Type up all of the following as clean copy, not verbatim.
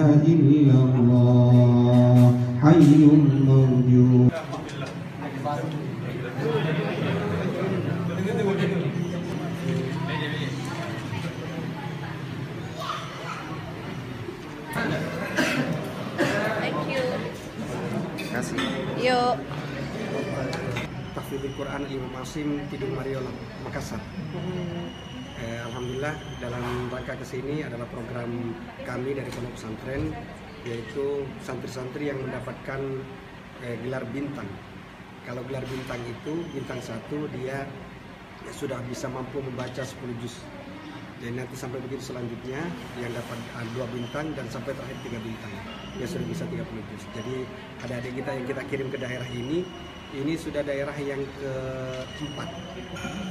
إلا الله حي موجود. Thank you. Kasih. Yuk. Tahfidzul Quran Imam Asim Tidung Mariola, Makassar. Alhamdulillah dalam rangka kesini adalah program kami dari pondok pesantren, yaitu santri-santri yang mendapatkan gelar bintang. Kalau gelar bintang itu, bintang 1 dia sudah bisa mampu membaca 10 juz. Jadi nanti sampai begitu selanjutnya yang dapat 2 bintang dan sampai terakhir 3 bintang, dia sudah bisa 30 juz. Jadi adik-adik kita yang kita kirim ke daerah ini sudah daerah yang keempat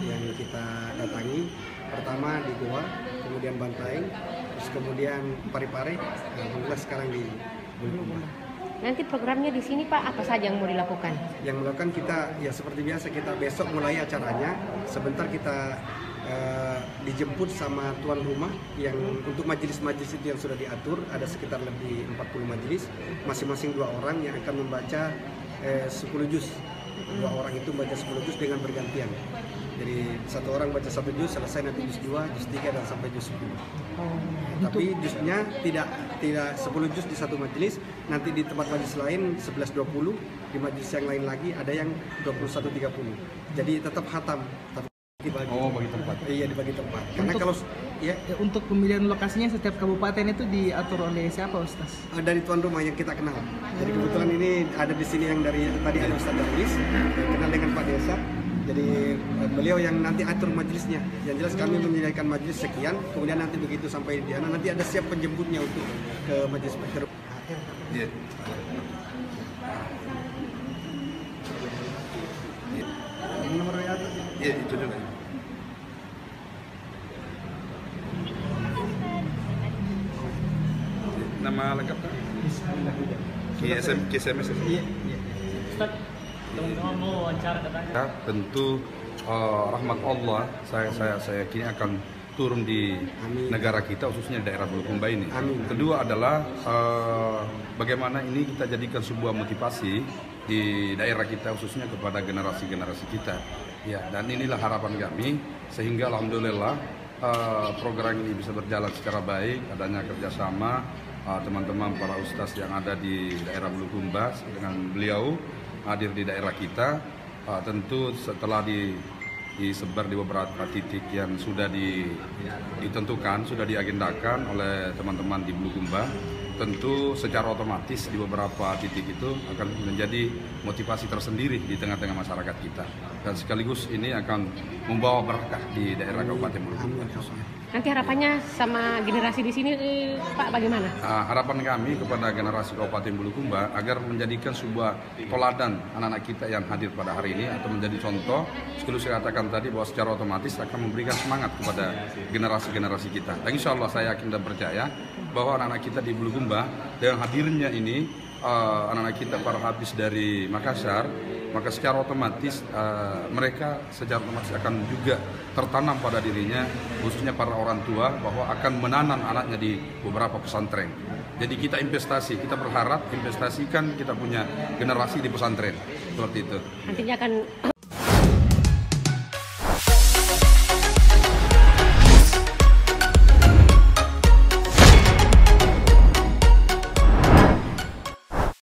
yang kita datangi. Pertama di Goa, kemudian Bantaeng, terus kemudian Parepare, alhamdulillah sekarang di Bulukumba. Nanti programnya di sini Pak, apa saja yang mau dilakukan? Yang melakukan kita ya seperti biasa, kita besok mulai acaranya. Sebentar kita dijemput sama tuan rumah yang untuk majelis-majelis itu yang sudah diatur, ada sekitar lebih 40 majelis, masing-masing 2 orang yang akan membaca 10 juz. 2 orang itu baca 10 juz dengan bergantian. Jadi 1 orang baca 1 juz, selesai nanti juz 2, juz 3 dan sampai juz 10. Tapi juznya tidak 10 juz di satu majelis, nanti di tempat majelis lain 11.20, di majelis yang lain lagi ada yang 21.30. Jadi tetap khatam. Dibagi. Bagi tempat. Iya, dibagi tempat. Karena kalau ya untuk pemilihan lokasinya setiap kabupaten itu diatur oleh siapa, Ustaz? dari tuan rumah yang kita kenal. Jadi kebetulan ini ada di sini yang dari tadi ada Ustaz Darwis, kenal dengan Pak Desa. Jadi beliau yang nanti atur majelisnya. Yang jelas kami menyediakan majelis sekian, kemudian nanti begitu sampai di sana nanti ada siap penjemputnya untuk ke majelis terus. Iya. Iya, itu juga. Nama lengkap kan? KSMS. Iya. Ustaz, teman-teman mau wawancara katanya. Ya, tentu rahmat Allah saya yakini akan turun di negara kita, khususnya daerah Bulukumba ini. Amin. Kedua adalah bagaimana ini kita jadikan sebuah motivasi di daerah kita, khususnya kepada generasi-generasi kita. Ya, dan inilah harapan kami sehingga alhamdulillah program ini bisa berjalan secara baik, adanya kerjasama teman-teman para ustaz yang ada di daerah Bulukumba dengan beliau hadir di daerah kita. Tentu setelah disebar di beberapa titik yang sudah ditentukan, sudah diagendakan oleh teman-teman di Bulukumba, tentu secara otomatis di beberapa titik itu akan menjadi motivasi tersendiri di tengah-tengah masyarakat kita, dan sekaligus ini akan membawa berkah di daerah Kabupaten Bulukumba. Nanti harapannya sama generasi di sini Pak bagaimana? Harapan kami kepada generasi Kabupaten Bulukumba agar menjadikan sebuah toladan anak-anak kita yang hadir pada hari ini, atau menjadi contoh. Sekaligus saya katakan tadi bahwa secara otomatis akan memberikan semangat kepada generasi-generasi kita. Dan insya Allah saya yakin dan percaya bahwa anak-anak kita di Bulukumba dengan hadirnya ini, anak-anak kita para habis dari Makassar, maka secara otomatis mereka secara otomatis akan juga tertanam pada dirinya, khususnya para orang tua, bahwa akan menanam anaknya di beberapa pesantren. Jadi kita investasi, kita berharap investasikan kita punya generasi di pesantren seperti itu. Nantinya akan